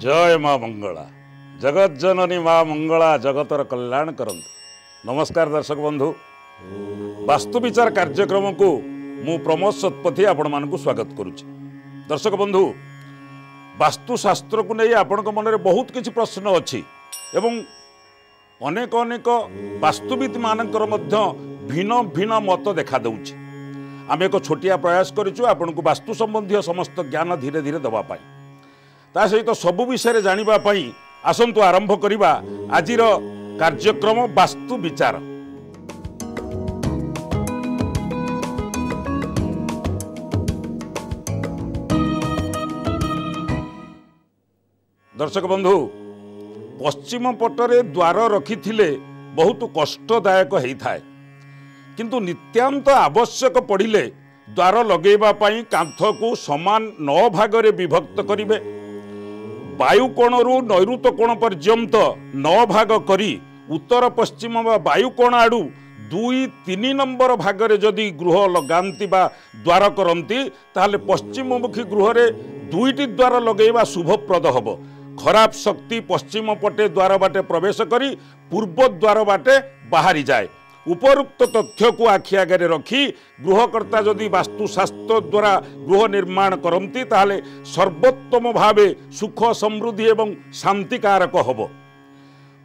जय माँ मंगला जगत जननी माँ मंगला जगतर कल्याण करंतु। नमस्कार दर्शक बंधु, वास्तु विचार कार्यक्रम को मु प्रमोद शतपथी आपण मानकु स्वागत करुछि। दर्शक बंधु, वास्तुशास्त्र को नहीं आपण मन में बहुत किछि प्रश्न अच्छी एवं अनेक अनेक वास्तुविद मानकर मध्य भिन्न भिन्न मत देखा दउछि। आम एक छोटिया प्रयास करिछु आपण को वास्तु संबंधी समस्त ज्ञान धीरे धीरे दबा पाई। ता सहित सबु विषय जानिबा पाई आसंतु आरंभ करिबा आजिर कार्यक्रम वास्तु विचार। दर्शक बंधु, पश्चिम पटरे द्वार रखिथिले बहुत कष्टदायक होता है, किंतु नित्यांत आवश्यक पड़िले द्वार लगेबा पाई कांथ को समान 9 भागरे विभक्त करिवे। वायु कोणरू नैऋत कोण पर्यंत 9 भाग करी उत्तर पश्चिम बा वायु कोण आडू 2-3 नंबर भागरे जदि गृह लगांती बा द्वार करंती ताले पश्चिममुखी गृह रे 2टी द्वार लगेबा शुभप्रद हबो। खराब शक्ति पश्चिम पटे द्वार बाटे प्रवेश करी पूर्व द्वार बाटे बाहरी जाए। उपरोक्त तथ्य को आखि आगे रखी गृहकर्ता जदि वास्तुशास्त्र द्वारा गृह निर्माण करती ताहले सर्वोत्तम भावे सुख समृद्धि एवं शांतिकारक हब।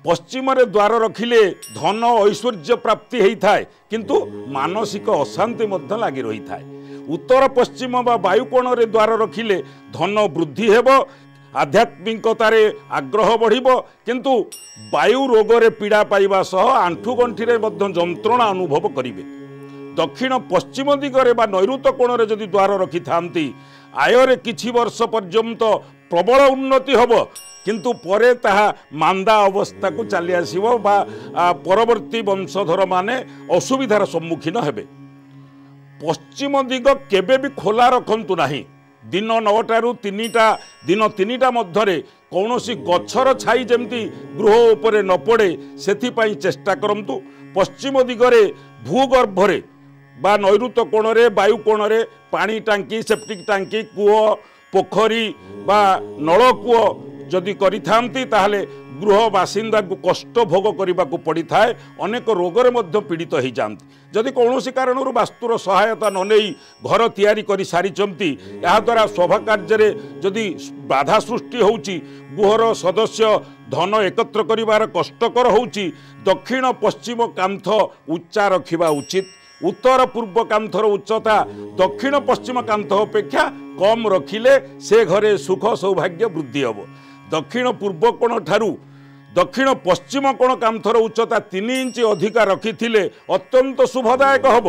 पश्चिम रे द्वार रखिले धन ऐश्वर्य प्राप्ति होता है, किंतु मानसिक अशांति मध्य लगी रही था। उत्तर पश्चिम बा वायुकोण रे द्वार रखिले धन वृद्धि हेब, आध्यात्मिकतारे आग्रह बढ़िबो, किंतु वायु रोगरे पीड़ा पाइबा सह आंठु गंठीरे मध्य जंत्रणा अनुभव करिवे। दक्षिण पश्चिम दिगरे बा नैऋत कोणरे जदि द्वार रखि थांती आयरे किछि वर्ष पर्यंत प्रबल उन्नति हबो, किंतु परे ताहा मांदा अवस्था को चली आसीबो बा परवर्ती वंशधर माने असुविधार सम्मुखीन हेबे। पश्चिम दिग केबे भी खोला रखंतु नाही। दिन 9टारू 3टा मध्यरे कौनसी गछर छाई जमती गृह उपरे न पड़े सेथिपाई चेष्टा करंतु। पश्चिम दिगरे भूगर्भरे बा नैऋत कोणरे वायु कोणरे पानी टांकी, सेप्टिक टांकी, कूह, पोखरी बा नलकूह जदि करिथांती ताहले गृह बासिंदा को कष्ट भोग करने को पड़ी थाए, अनेक रोगरे मध्य पीड़ित हो जाती। जदि कौनसी कारण वास्तुर सहायता न नहीं घर तैयारी कर सारी या द्वारा सभा कार्य जदि बाधा सृष्टि होउची, गृहर सदस्य धन एकत्र करिवार कष्टकर होउची, दक्षिण पश्चिम कांथ उच्चा रखिबा उचित। उत्तर पूर्व कांथर उच्चता दक्षिण पश्चिम कांथ अपेक्षा कम रखिले से घरे सुख सौभाग्य वृद्धि हब। दक्षिण पूर्व कोण ठारू दक्षिण पश्चिम कोण कांथर उच्चता 3 इंच अधिका रखिथिले अत्यंत शुभदायक हब।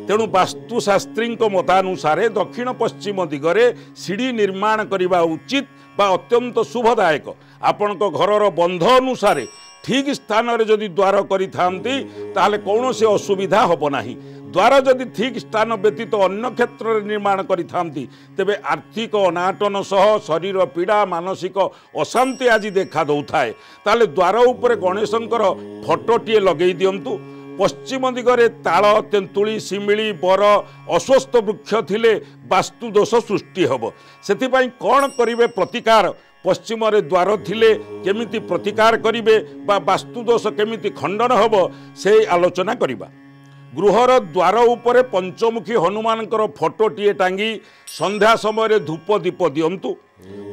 तेणु वास्तुशास्त्री मतानुसारे दक्षिण पश्चिम दिगरे सीढ़ी निर्माण करने उचित बा अत्यंत शुभदायक। आपणक घरर बंध अनुसारे ठीक स्थान रे जदि द्वार करि थांती ताहले कौनसी असुविधा हब नाही। द्वार जदि ठीक स्थान व्यतीत अन्य क्षेत्र रे निर्माण करि थांती तेबे आर्थिक अनाटन सह शरीर पीड़ा, मानसिक अशांति आज देखा दउथाए। ताहले द्वार उपरे गणेशंकर फोटोटीए लगेई दियंतु। पश्चिम दिगरे ताल, तेंतुली, शिमिली, बर, अश्वस्थ वृक्ष थिले वास्तु दोष सृष्टि हब। सेथिपाई कौन करिवे प्रतिकार, पश्चिम रे द्वार थिले केमिति प्रतिकार करिवे बा वास्तु दोष केमिति खंडन हब से आलोचना करिबा। गृहर द्वार उपरे पंचमुखी हनुमानकर फोटोटीए टांगी संध्या समय धूप दीप दियंतु।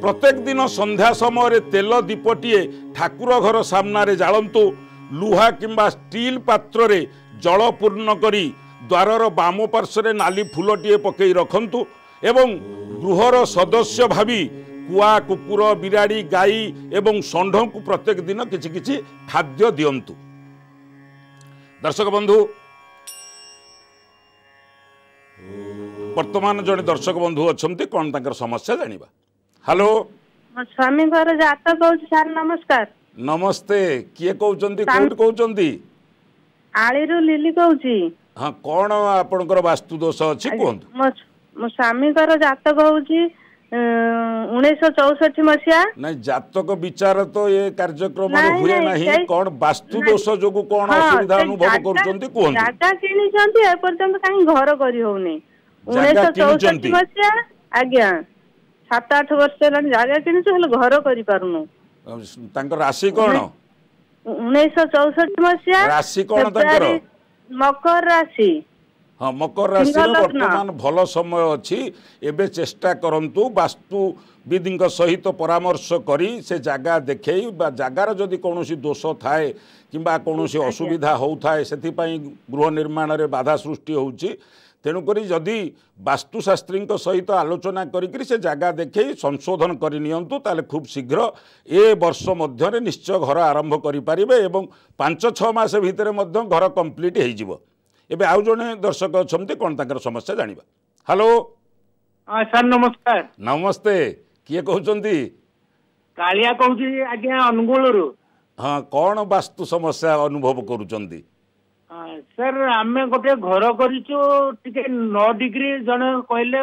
प्रत्येक दिन संध्या समय तेल दीपटीए ठाकुर घर सामने जालंतु। लुहा किंबा स्टील पात्र रे जल पूर्ण करी द्वारर बाम पार्श्व नाली फूलटीए पकई रखंतु एवं गृहर सदस्य भावी कुआ, कुकुर, बिराड़ी, गाई एवं षंढ को प्रत्येक दिन किछि किछि खाद्य दियंतु। दर्शक बंधु, वर्तमान जड़े दर्शक बंधु अच्छे कौन तांकर समस्या जानिबा। हेलो, स्वामी घर जातक कहूँ सर, नमस्कार। नमस्ते, किए कहउचंती, कोठ कहउचंती? आळीरू लिली कहूची। हाँ, कौन आपनकर वास्तु दोष अछि कोहंतु? मो स्वामी घर जातक होउची 1964 मसिया। नहीं, जातक विचार तो ये कार्यक्रम हुए नहीं। कौन वास्तु दोष जोगु कौन असुविधा अनुभव करचंती कोहंतु? जागा किनिचंती ए पर्यंत काई घर करी होउनी। 1964 मसिया आज्ञा 7-8 ବର୍ଷ ହେଲାଣି ଜାଗା କିଣିଛୁ ହେଲେ ଘର କରିପାରୁନୁ। ତାଙ୍କ ରାଶି କ'ଣ? 1964 ମସିହା ରାଶି କ'ଣ ତାଙ୍କର? ମକର ରାଶି। ହଁ, ମକର ରାଶିର ବର୍ତ୍ତମାନ ଭଲ ସମୟ ଅଛି। ଏବେ ଚେଷ୍ଟା କରନ୍ତୁ ବାସ୍ତୁବିଦଙ୍କ ସହିତ ପରାମର୍ଶ କରି ସେ ଜାଗା ଦେଖେଇ ବା ଜାଗାର ଯଦି କୌଣସି ଦୋଷ ଥାଏ କିମ୍ବା କୌଣସି ଅସୁବିଧା ହେଉଥାଏ ସେଥିପାଇଁ ଗୃହ ନିର୍ମାଣରେ ବାଧା ସୃଷ୍ଟି ହେଉଛି। ତେଣୁକରି ଯଦି ବାସ୍ତୁଶାସ୍ତ୍ରୀଙ୍କ ସହିତ ଆଲୋଚନା କରିକି ସେ ଜାଗା ଦେଖେଇ ସଂଶୋଧନ କରିନିଅନ୍ତୁ ତାହେଲେ ଖୁବ୍ ଶୀଘ୍ର ଏ ବର୍ଷ ମଧ୍ୟରେ ନିଶ୍ଚୟ ଘର ଆରମ୍ଭ କରିପାରିବେ ଏବଂ 5-6 ମାସ ଭିତରେ ମଧ୍ୟ ଘର କମ୍ପ୍ଲିଟ୍ ହେଇଯିବ। ଏବେ ଆଉ ଜଣେ ଦର୍ଶକ ଅଛନ୍ତି, କ'ଣ ତାଙ୍କର ସମସ୍ୟା ଜାଣିବା। ହ୍ୟାଲୋ ସାର୍ ନମସ୍କାର। ନମସ୍ତେ, କିଏ କହୁଛନ୍ତି? କାଳିଆ କହୁଛି ଆଜ୍ଞା ଅନୁଗୁଳରୁ। ହଁ, କ'ଣ ବାସ୍ତୁ ସମସ୍ୟା ଅନୁଭବ କରୁଛନ୍ତି? ସାର୍ ଆମେ ଗୋଟେ ଘର କରିଛୁ, ଟିକେ 9 ଡିଗ୍ରୀ ଜଣେ କହିଲେ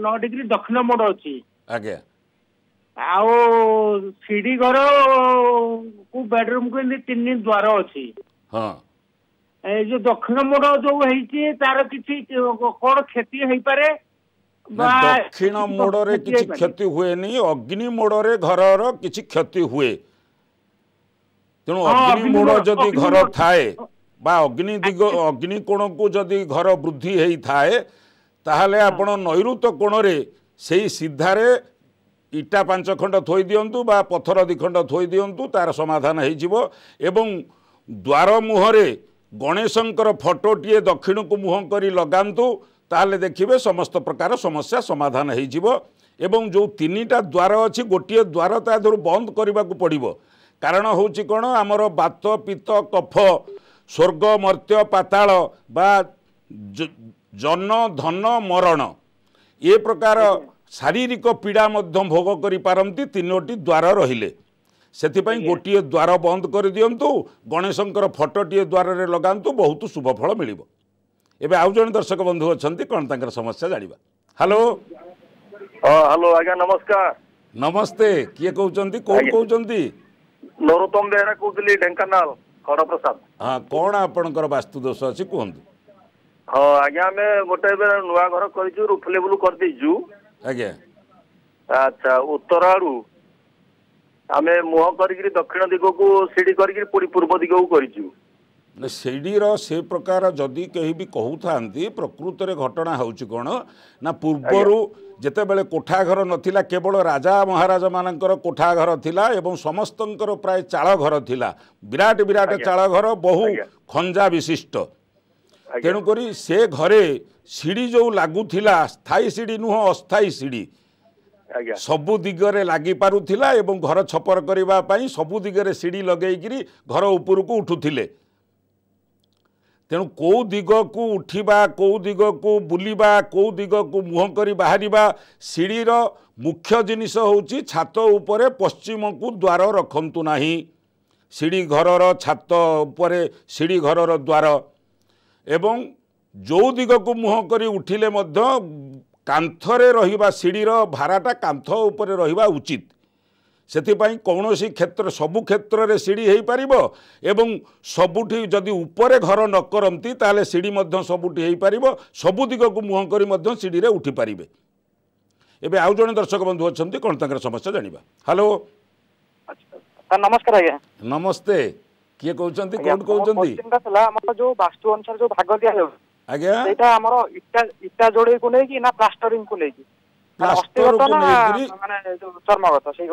9 ଡିଗ୍ରୀ ଦକ୍ଷିଣ ମୋଡ଼ ଅଛି। ଆଜ୍ଞା। ଆଉ ସିଡି ଘର କୁ ବେଡରୁମ କୁ ଏମିତି 3 ଦ୍ୱାର ଅଛି। ହଁ, ଏ ଯୋଉ ଦକ୍ଷିଣ ମୋଡ଼ ଯୋଉ ହେଇଛି ତାର କିଛି କଣ କ୍ଷତି ହେଇପାରେ? ଦକ୍ଷିଣ ମୋଡ଼ରେ କିଛି କ୍ଷତି ହୁଏନି, ଅଗ୍ନି ମୋଡ଼ରେ ଘରର କିଛି କ୍ଷତି ହୁଏ। ତେଣୁ ଅଗ୍ନି ମୋଡ଼ ଯଦି ଘର ଥାଏ ବା ଅଗ୍ନି ଦିଗ ଅଗ୍ନି କୋଣକୁ ଯଦି ଘର ବୃଦ୍ଧି ହେଇଥାଏ ତାହେଲେ ଆପଣ ନୈಋତ କୋଣରେ ସେଇ ସିଧାରେ ଇଟା 5 ଖଣ୍ଡ ଥୋଇ ଦିଅନ୍ତୁ ବା ପଥର 2 ଖଣ୍ଡ ଥୋଇ ଦିଅନ୍ତୁ, ତାର ସମାଧାନ ହେଇଯିବ। ଏବଂ ଦ୍ୱାର ମୁହଁରେ ଗଣେଶଙ୍କର ଫଟୋଟିଏ ଦକ୍ଷିଣକୁ ମୁହଁ କରି ଲଗାନ୍ତୁ, ତାହେଲେ ଦେଖିବେ ସମସ୍ତ ପ୍ରକାର ସମସ୍ୟା ସମାଧାନ ହେଇଯିବ। ଏବଂ ଯେଉଁ 3ଟା ଦ୍ୱାର ଅଛି ଗୋଟିଏ ଦ୍ୱାର ତା ଦେହରୁ ବନ୍ଦ କରିବାକୁ ପଡ଼ିବ। କାରଣ ହେଉଛି କ'ଣ, ଆମର ବାତ ପିତ୍ତ କଫ ସ୍ୱର୍ଗ ମର୍ତ୍ତ୍ୟ ପାତାଳ ବା ଜନ ଧନ ମରଣ ଏ ପ୍ରକାର ଶାରୀରିକ ପୀଡ଼ା ମଧ୍ୟ ଭୋଗ କରିପାରନ୍ତି 3ଟି ଦ୍ୱାର ରହିଲେ। ସେଥିପାଇଁ ଗୋଟିଏ ଦ୍ୱାର ବନ୍ଦ କରିଦିଅନ୍ତୁ, ଗଣେଶଙ୍କର ଫଟୋଟିଏ ଦ୍ୱାରରେ ଲଗାନ୍ତୁ, ବହୁତ ଶୁଭ ଫଳ ମିଳିବ। ଏବେ ଆଉ ଜଣେ ଦର୍ଶକ ବନ୍ଧୁ ଅଛନ୍ତି, କ'ଣ ତାଙ୍କର ସମସ୍ୟା ଜାଣିବା। ହ୍ୟାଲୋ। ହ୍ୟାଲୋ ଆଜ୍ଞା ନମସ୍କାର। ନମସ୍ତେ, କିଏ କହୁଛନ୍ତି, କୋଉଠୁ କହୁଛନ୍ତି? ନରୋତ୍ତମ ବେହେରା କହୁଥିଲି, ଢେଙ୍କାନାଳ ଖଡ଼ପ୍ରସାଦ। ହଁ, କ'ଣ ଆପଣଙ୍କର ବାସ୍ତୁ ଦୋଷ ଅଛି କୁହନ୍ତୁ। ହଁ ଆଜ୍ଞା, ଆମେ ଗୋଟେ ଏବେ ନୂଆ ଘର କରିଛୁ, ରୁଫ୍ ଲେବୁଲ କରିଦେଇଛୁ। ଆଜ୍ଞା। ଆଚ୍ଛା, ଉତ୍ତର ଆଡୁ ଆମେ ମୁହଁ କରିକି ଦକ୍ଷିଣ ଦିଗକୁ ସିଡି କରିକି ପୁଣି ପୂର୍ବ ଦିଗକୁ କରିଛୁ। ସିଡ଼ିର ସେ ପ୍ରକାର ଯଦି କେହି ବି କହୁଥାନ୍ତି, ପ୍ରକୃତରେ ଘଟଣା ହେଉଛି କ'ଣ ନା, ପୂର୍ବରୁ ଯେତେବେଳେ କୋଠା ଘର ନଥିଲା, କେବଳ ରାଜା ମହାରାଜା ମାନଙ୍କର କୋଠା ଘର ଥିଲା ଏବଂ ସମସ୍ତଙ୍କର ପ୍ରାୟ ଚାଳ ଘର ଥିଲା, ବିରାଟ ବିରାଟ ଚାଳ ଘର, ବହୁ ଖଞ୍ଜା ବିଶିଷ୍ଟ। ତେଣୁକରି ସେ ଘରେ ସିଡ଼ି ଯେଉଁ ଲାଗୁଥିଲା, ସ୍ଥାୟୀ ସିଡ଼ି ନୁହଁ, ଅସ୍ଥାୟୀ ସିଡ଼ି ସବୁ ଦିଗରେ ଲାଗିପାରୁଥିଲା ଏବଂ ଘର ଛପର କରିବା ପାଇଁ ସବୁ ଦିଗରେ ସିଡ଼ି ଲଗେଇକିରି ଘର ଉପରକୁ ଉଠୁଥିଲେ। ତେଣୁ କେଉଁ ଦିଗକୁ ଉଠିବା, କେଉଁ ଦିଗକୁ ବୁଲିବା, କେଉଁ ଦିଗକୁ ମୁହଁ କରି ବାହାରିବା, ସିଡ଼ିର ମୁଖ୍ୟ ଜିନିଷ ହେଉଛି ଛାତ ଉପରେ ପଶ୍ଚିମକୁ ଦ୍ୱାର ରଖନ୍ତୁ ନାହିଁ। ସିଡ଼ି ଘରର ଛାତ ଉପରେ ସିଡ଼ି ଘରର ଦ୍ୱାର ଏବଂ ଯେଉଁ ଦିଗକୁ ମୁହଁ କରି ଉଠିଲେ ମଧ୍ୟ କାନ୍ଥରେ ରହିବା, ସିଡ଼ିର ଭାରାଟା କାନ୍ଥ ଉପରେ ରହିବା ଉଚିତ। ସେଥିପାଇଁ କୌଣସି କ୍ଷେତ୍ର, ସବୁ କ୍ଷେତ୍ରରେ ସିଡ଼ି ହେଇପାରିବ ଏବଂ ସବୁଠି ଯଦି ଉପରେ ଘର ନ କରନ୍ତି ତାହେଲେ ସିଡ଼ି ମଧ୍ୟ ସବୁଠି ହେଇପାରିବ, ସବୁ ଦିଗକୁ ମୁହଁ କରି ମଧ୍ୟ ସିଡ଼ିରେ ଉଠିପାରିବେ। ଏବେ ଆଉ ଜଣେ ଦର୍ଶକ ବନ୍ଧୁ ଅଛନ୍ତି, କ'ଣ ତାଙ୍କର ସମସ୍ୟା ଜାଣିବା। ହ୍ୟାଲୋ। ନମସ୍କାର ଆଜ୍ଞା। ନମସ୍ତେ, କିଏ କହୁଛନ୍ତି, କୋଉଠୁ କହୁଛନ୍ତି? ଆମର ଯୋଉ ବାସ୍ତୁ ଅନୁସାରେ ଯୋଉ ଭାଗ ଦିଆଯାଉଛି ଆଜ୍ଞା, ସେଇଟା ଆମର ଇଟା ଯୋଡେଇକୁ ନେଇକି ନା ପ୍ଲାଷ୍ଟରିଂ କୁ ନେଇକି? ପ୍ଲାଷ୍ଟରକୁ ନେଇକିରି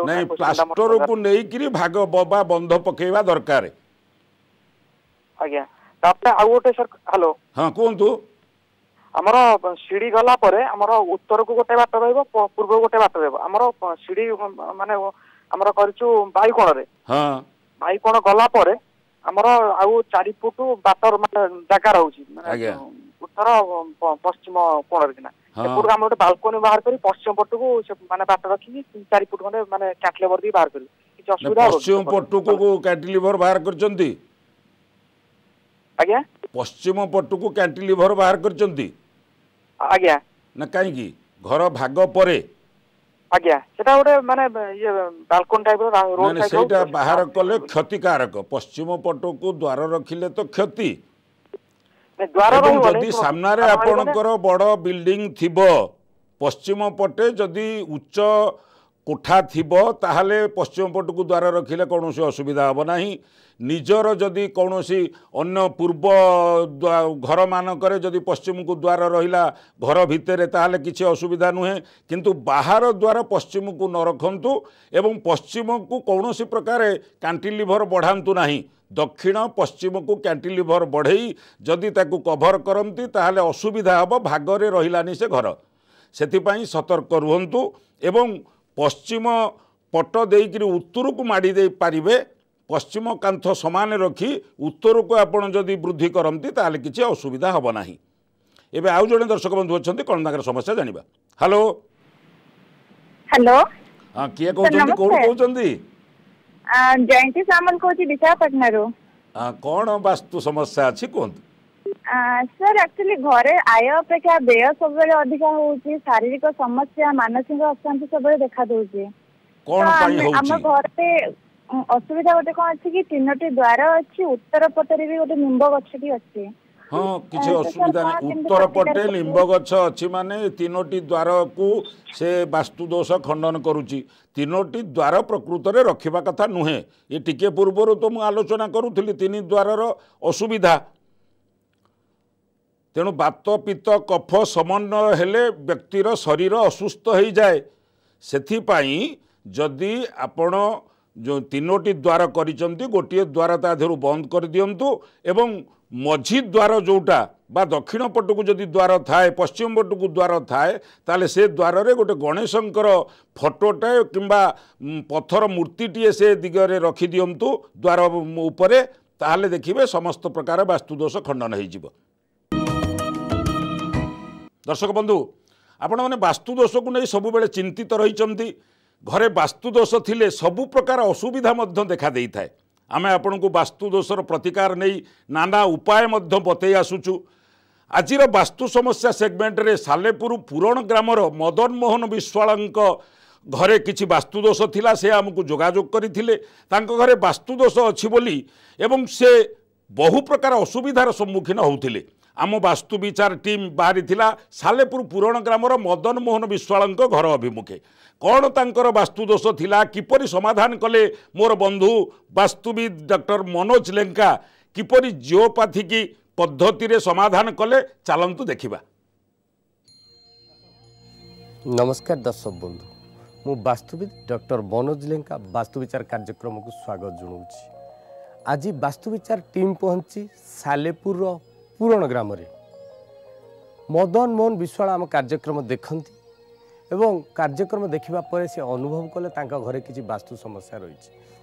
ନାଇଁ, ପ୍ଲାଷ୍ଟରକୁ ନେଇକିରି ଭାଗ ବା ବନ୍ଧ ପକେଇବା ଦରକାର। ଆଜ୍ଞା, ତାପରେ ଆଉ ଗୋଟେ ସାର୍, ହ୍ୟାଲୋ। ହଁ କୁହନ୍ତୁ। ଆମର ସିଡି ଗଲା ପରେ ଆମର ଉତ୍ତରକୁ ଗୋଟେ ବାଟ ରହିବ, ପୂର୍ବକୁ ଗୋଟେ ବାଟ ରହିବ। ଆମର ସିଡି ମାନେ ଆମର କରିଛୁ ବାୟୁକୋଣରେ। ହଁ, ବାୟୁକୋଣ ଗଲା ପରେ ଆମର ଆଉ 4 ଫୁଟ ବାଟ ମାନେ ଜାଗା ରହୁଛି, ମାନେ ଉତ୍ତର ପଶ୍ଚିମ କୋଣରେ କିନା। ଏପଟକୁ ଆମେ ଗୋଟେ ବାଲକୋନି ବାହାର କରି ପଶ୍ଚିମ ପଟକୁ ମାନେ ବାଟ ରଖିକି 4 ଫୁଟ ଖଣ୍ଡେ ମାନେ କ୍ୟାଣ୍ଟିଲିଭର ଦେଇକି ବାହାର କରିବୁ। କିଛି ଅସୁବିଧା ହବ? ପଶ୍ଚିମ ପଟକୁ କ୍ୟାଣ୍ଟିଲିଭର ବାହାର କରିଛନ୍ତି? ଆଜ୍ଞା, ପଶ୍ଚିମ ପଟକୁ କ୍ୟାଣ୍ଟିଲିଭର ବାହାର କରିଛନ୍ତି? ଆଜ୍ଞା। ନା କାହିଁକି? ଘର ଭାଗ ପରେ? ଆଜ୍ଞା, ସେଟା ଗୋଟେ ମାନେ ଇଏ ବାଲକୋନି ଟାଇପର ରୋଡ ସାଇଡ। ସେଇଟା ବାହାର କଲେ କ୍ଷତିକାରକ। ପଶ୍ଚିମ ପଟକୁ ଦ୍ୱାର ରଖିଲେ ତ କ୍ଷତି। ଯଦି ସାମ୍ନାରେ ଆପଣଙ୍କର ବଡ଼ ବିଲ୍ଡିଂ ଥିବ पश्चिम पटे जदि उच्च कोठा थिबो ताहाले पश्चिम पट को द्वार रखिले कौन असुविधा हम ना निजर जदि कौन अन्य पूर्व घर मानक जदि पश्चिम को द्वार रहिला घर भितर ताहाले किसी असुविधा नुहे किंतु बाहर द्वार पश्चिम को न रखंतु एवं पश्चिम को कौन प्रकार कैंटिलीवर बढ़ातु नहीं दक्षिण पश्चिम को कैंटिलीवर बढ़ई जदि ताकू कभर करती ताहाले असुविधा हम भागरे रहिलानी से घर सेथिपाई सतर्क रुहंतु एवं पश्चिम पट देकर उत्तर को माड़ी दे पारिबे पश्चिम कांथ समान रखी उत्तर को आपण जदि वृद्धि करती ताहले किसी असुविधा हम ना एबे आउ जड़े दर्शक बंधु अच्छा कौन ताकर समस्या जानिबा हेलो हेलो हाँ किए कहउछंती कोड कहउछंती जयंती सामल कहूँ विशाखापटना रो कौन वास्तु समस्या अच्छी कहतु सर एक्चुअली घरे आय अपेक्षा व्यय सब अधिक होउची शारीरिक समस्या मानसिक अशांति सब देखा दउची कौन पाई होउची हम घर पे असुविधा गोटे कौन अच्छी कि 3टी द्वार अच्छी उत्तर पटरे भी गोटे निम्ब गछटी अच्छी हाँ किसी असुविधा नहीं उत्तर पटे निम्ब गछ अच्छी माने 3टी द्वार को से वास्तुदोष खंडन करुची 3टी द्वार प्रकृत रे रखिबा कथा नुहे ये टिके पूर्वर तो मु आलोचना करूथली 3 द्वारर असुविधा तेणु बात पित्त कफ समन्वय हेले व्यक्तिर शरीर असुस्थ हो जाए सेथिपाई जदि आपण जो 3टी द्वार करिसंती गोटे द्वार ता देहरु बंद कर दियंतु एवं मझी द्वार जोटा बा दक्षिण पट को जदि द्वार थाए पश्चिम पट को द्वार थाए ताले से द्वार रे गोटे गणेशंकर फोटोटा किंबा पत्थर मूर्तिटीए से दिगरे रखि दियंतु द्वार उपरे ताले देखिबे समस्त प्रकार वास्तुदोष खंडन हो जिवो दर्शक बंधु आपण मैंने वास्तुदोष को नहीं सब बेले चिंतित रही घरे वास्तुदोष थिले सबु प्रकार असुविधा मध्य देखा देई थाए आमे आपण को वास्तुदोषर प्रतिकार नहीं नाना उपाय मध्य बतई आसुचु आजिर वास्तु समस्या सेगमेंट रे सालेपुर पुरण ग्रामर मदन मोहन विश्वालंक घरे किछि वास्तुदोष थिला से आमको जोगाजोग करथिले तांको घरे वास्तुदोष अछि बोली एवं से बहु प्रकार असुविधार सम्मुखीन होउथिले आम वास्तु विचार टीम बाहरी थिला सालेपुर पुरण ग्रामर मदन मोहन विश्वालंक घर अभिमुखे कौन तांकर वास्तुदोष थिला किपरि समाधान कले मोर बंधु वास्तुविद डॉक्टर मनोज लेंका किपरि जिओपैथी की पद्धति रे समाधान कले चलंतु देखिबा। नमस्कार दर्शक बंधु मु वास्तुविद डॉक्टर मनोज लेंका वास्तु विचार कार्यक्रम को स्वागत जनाऊँगी। आज वास्तु विचार टीम पहुंची सालेपुर पुरण ग्राम रे मदन मोहन विश्वाल आम कार्यक्रम देखती एवं कार्यक्रम देखिबा परे से अनुभव कले तांका घरे किछि वास्तु समस्या रही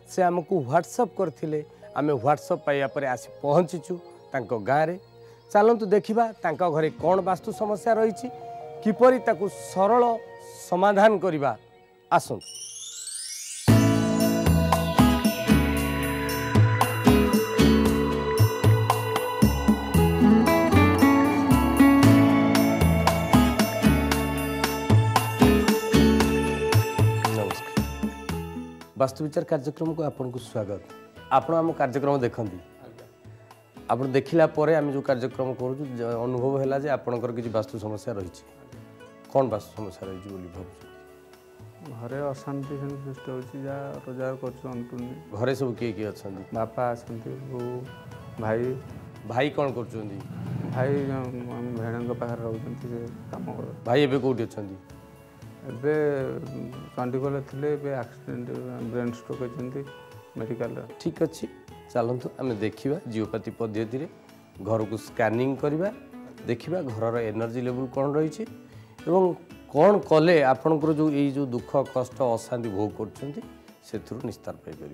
से आमको व्हाट्सएप करथिले आमे व्हाट्सएप पाइया परे आसी पहुंचीचु तांको गाँ रे चलतु देखिबा तांका घरे कौन वास्तु समस्या रही किपरि ताकू सरल समाधान करिबा आसंतु। वास्तु विचार कार्यक्रम को आपन को स्वागत। आपण आम कार्यक्रम देखती आप देखला परे आम जो कार्यक्रम करूँ अनुभव है जे आपणकर किसी वास्तु समस्या रही कौन वास्तु समस्या रही बोली भाव घरे अशांति सृष्टि होची जा रोजगार करछन घरे सब किए किए अच्छा बापा आसंती बो भाई भाई कौन कर भाई भेड़ पाखे रोचंती से काम कर भाई एबे कोठी अछंती एबे चंडीगढ़ थे एक्सीडेंट ब्रेन स्ट्रोक होती मेडिकल ठीक अच्छे चलतु आम देखा जिओपैथी पद्धति रे घर को स्कैनिंग करवा देखा घर एनर्जी लेवल कौन रही एवं कौन कले आपणकर जो यही जो दुख कष्ट अशांति भोग कर निस्तार पाइपर।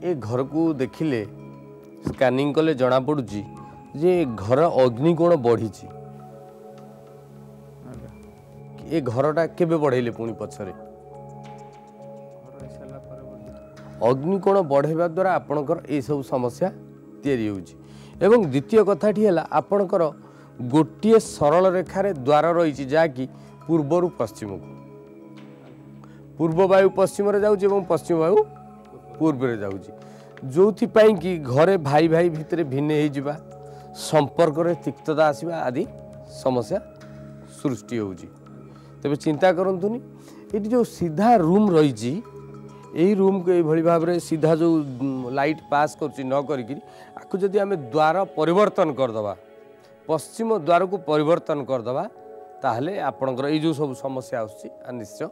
ए घर को देखिले स्कैनिंग कले जना पड़ुची जे घर अग्निकोण बढ़ी ए घरटा केबे बढ़ेले पुणी पछरे अग्निकोण बढ़ेबा द्वारा आपणकर ए सब समस्या तैयारी होउची एवं द्वितीय कथाटी है आपणकर गोटे सरल रेखार द्वार रही जहाँकि पूर्वर पश्चिम को पूर्व वायु पश्चिम रे जाउची एवं पश्चिम वायु पूर्व रे जाउची जोथिपाई कि घरे भाई भाई भितर भिन्न हो जावा संपर्क रे तिक्तता आसवा आदि समस्या सृष्टि होउची तेबे चिंता करंतुनी एटी जो सीधा रूम रही यही रूम को यही भाव में सीधा जो लाइट पास कर न करी जदि आम द्वार परिवर्तन करदे पश्चिम द्वार को परिवर्तन करदे ताहले आपणकर ये जो सब समस्या आसुची निश्चय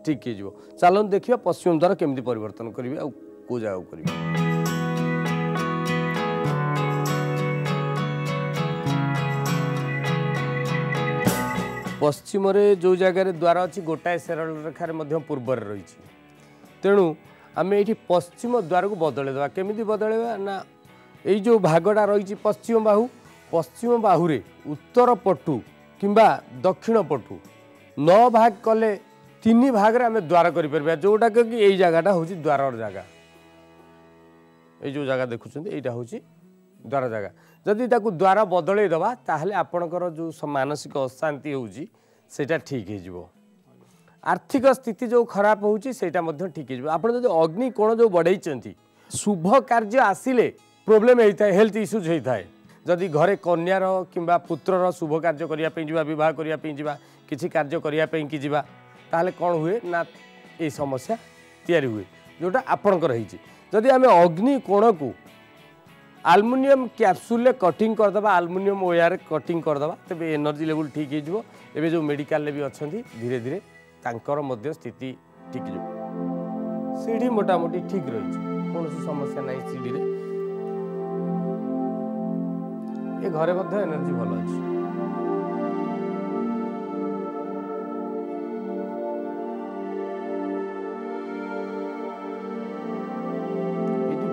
ठीक हो चलन देखिए पश्चिम द्वार केमती परिवर्तन करेंगे आ को जगह करेंगे पश्चिम रे जो जगह द्वार अच्छी गोटाए सरल रेखार पूर्व रही तेणु आम ये पश्चिम द्वार को बदलवा केमी बदलवा ना ये जो भागटा रही पश्चिम बाहु रे उत्तर पटु किंबा दक्षिण पटु 9 भाग कले 3 भाग रे आम द्वार कर जोटा कि यही जगहटा हूँ द्वार जगह ये जो जगह देखुं यहाँ हूँ द्वार जगह जदि ताकू द्वार बदल दबा ताहले आपणकर जो मानसिक अशांति होउची सेटा ठीक हो आर्थिक स्थिति जो खराब होउची सेटा मध्य ठीक हो आप अग्नि कोण जो बढ़ई शुभ कार्य आसिले प्रोब्लेम होता है हेल्थ इश्यूज होता है जदि घरे कन्यार किंबा पुत्रर शुभ कार्य करने विवाह करने किसी कार्य करने की जावा ताहले कौन हुए ना ये समस्या तैयारी हुए जोटा आपणकर होइची जदि आम अग्नि कोण को आलुमिनियम कैप्सूल कटिंग करदे आलुमिनियम ओयार कटिंग करदे तेज एनर्जी लेवल ठीक हो एवं जो मेडिकल भी अच्छा धीरे धीरे तांकर मध्य स्थिति ठीक हो सीढ़ी मोटामोटी ठीक रही कौन समस्या ना सीढ़ी रे ये घरे मध्य एनर्जी भल अच्छी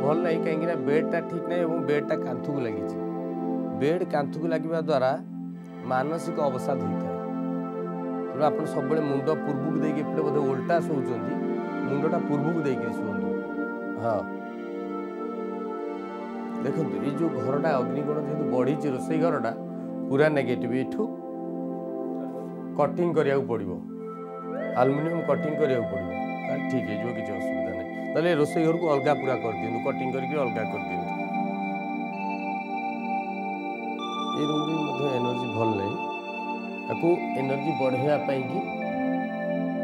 भल ना कहीं बेडटा ठीक ना बेडटा कांथु को लगी बेड कांथु को लगे द्वारा मानसिक अवसाद होता है तेणु आप सब मुंड पूर्व को देखिए बोधे उल्टा शोचती मुंडा पूर्व को देखिए शुंतु हाँ देखो ये जो घरटा अग्निकोण जेहतु बढ़ी रोसई घरटा पूरा नेगेटिव एठू कटिंग करिया पड़ो आलुमिनियम कटिंग करिया पड़ो ठीक है किसी असुविधा नहीं ताले रोसई घर को अलगा पूरा कर दियंतु कटिंग करके अलगा कर दियंतु ये रूम रे मध्य एनर्जी भल नहीं आपको एनर्जी बढ़ाया कि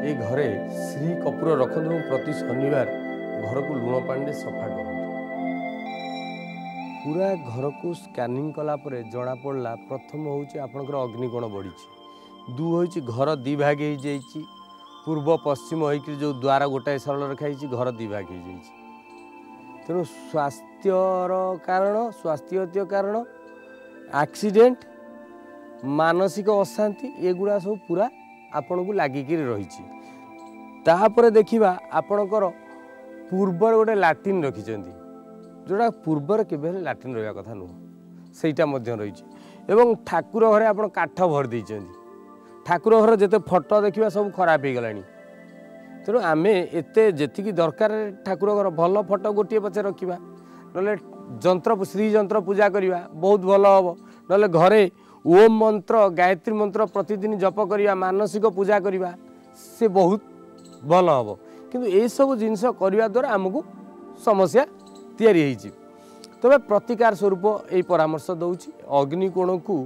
ये घरे श्री कपूर रखु प्रति शनिवार घर को लुण पानी सफा कर पूरा घर को स्कैनिंग कलापर जना पड़ा प्रथम हूँ आपंकर अग्निकोण बढ़ी दु हूँ घर दी भाग हो जाइए पूर्व पश्चिम होकर जो द्वार गोटाए सरल रेखा घर दी भाग हो जाइए तेणु स्वास्थ्यर कारण स्वास्थ्य कारण एक्सीडेंट मानसिक अशांति एगुड़ा सब पूरा आपण को लागिक रही तापर देखा आपणकर पूर्वर गोटे लाट्रिन रखिंट जोड़ा पूर्वर केवे लाट्रिन रहा कथा नुह सेटा रही एवं ठाकुर घरे आप काठ भर देते ठाकुर घर जिते फोटो देखा सब खराब हो गला तेणु आम एत जी दरकार ठाकुर घर भल फोटो गोटे पचे रखा ना जंत्र श्री जंत्र पूजा करवा बहुत भल हम ना घरे ओम मंत्र गायत्री मंत्र प्रतिदिन जप करवा मानसिक पूजा करवा से बहुत भल हम किंतु ये सब जिनस करने द्वारा आमको समस्या तैयारी तबे प्रतिकार स्वरूप यही परामर्श दूची अग्निकोण को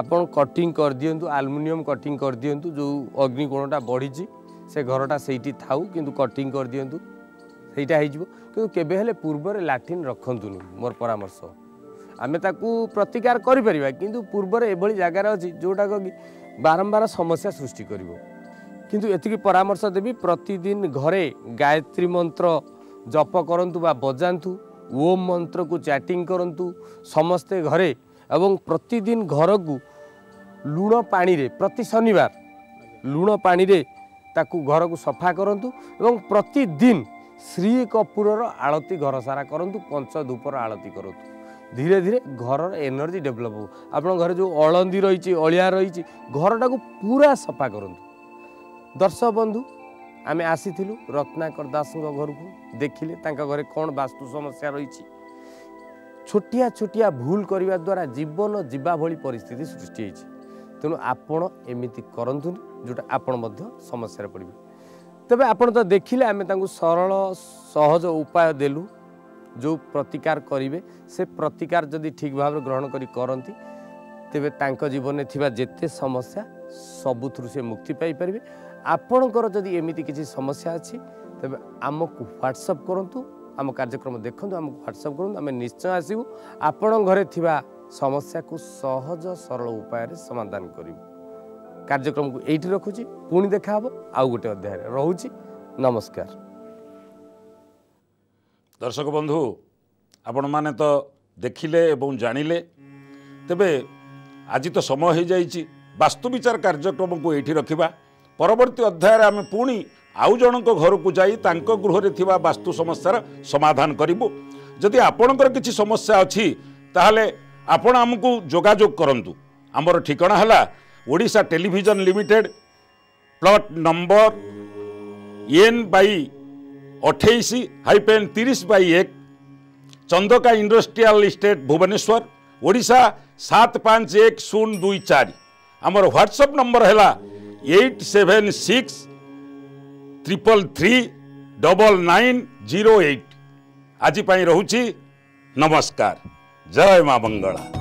आपन कटिंग कर दियंतु आलुमिनियम कटिंग कर दियंतु जो अग्निकोणटा बढ़ी से घरटा सेठी थाउ किंतु कटिंग कर दियंतु सेटा हो कि केबे हेले पूर्व लाट्रिन रखंतुनी मोर परामर्श आमे ताकू प्रतिकार करि परिबा किंतु पूर्व एभली जगार अछि जोटा कि बारंबार समस्या सृष्टि करिवो किंतु एतिकी परामर्श देबी प्रतिदिन घरे गायत्री मंत्र जप करंतु बा बजांतु ओम मंत्र को चैटिंग करंतु समस्ते घरे एवं प्रतिदिन घर को लुण पानी रे प्रति शनिवार लुण पानी रे ताकू घर को सफा करंतु एवं प्रतिदिन श्री कपूरर आलती घर सारा करंतु पंच धूपर आलती करंतु धीरे धीरे घर एनर्जी डेभलप हो आपन घर जो अळंदी रही अलिया रही घरटा को पूरा सफा करंतु दर्शक बंधु आमे आसीथिलु रत्नाकर दास घर को देखिले तांका घरे कौन वास्तु समस्या रही छोटिया छोटिया भूल करने द्वारा जीवन जीवा भली परिस्थिति सृष्टि तेणु आपण एमिति करंतुनी जोटा आपण समस्या पड़े तेबे आपण तो देखिले आमे तांकु सरल सहज उपाय देलु जो प्रतिकार करिवे से प्रतिकार जदि ठीक भाव ग्रहण करी करंती तेबे तांको जीवन में थिबा जेते समस्या सबुथुरु से मुक्ति पाई परिबे। आपणकर जदि एमिति किसी समस्या अछि तेबे आमको व्हाट्सएप करंतु आम कार्यक्रम देखंतु आमको व्हाट्सएप करंतु आमे निश्चय आसीबु आपण घरे थिबा समस्या को सहज सरल उपाय रे समाधान करिबु। कार्यक्रम को एठी रखुची पुणी देखा हबो आउ गोटे अध्याय रे रहूची। नमस्कार दर्शक बंधु आपण माने तो देखिले एवं जानिले तेबे आज तो समय हो जाइए वास्तु विचार कार्यक्रम को ये रखा परवर्ती अध्याय आम पुणी आउ जन घर को जाई तांको गृह रे थिबा वास्तु समस्यार समाधान करिबु। जदि आपणकर किछि समस्या अछि ताहले आपण हमकु जोगाजोग करंतु। हमर ठिकाना हला Odisha television limited plot number N/28/30/1 Chandaka industrial estate Bhubaneswar Odisha 751024। आमर व्हाट्सएप नंबर है 8763339908। आज पाई रहूची नमस्कार। जय मां मंगला।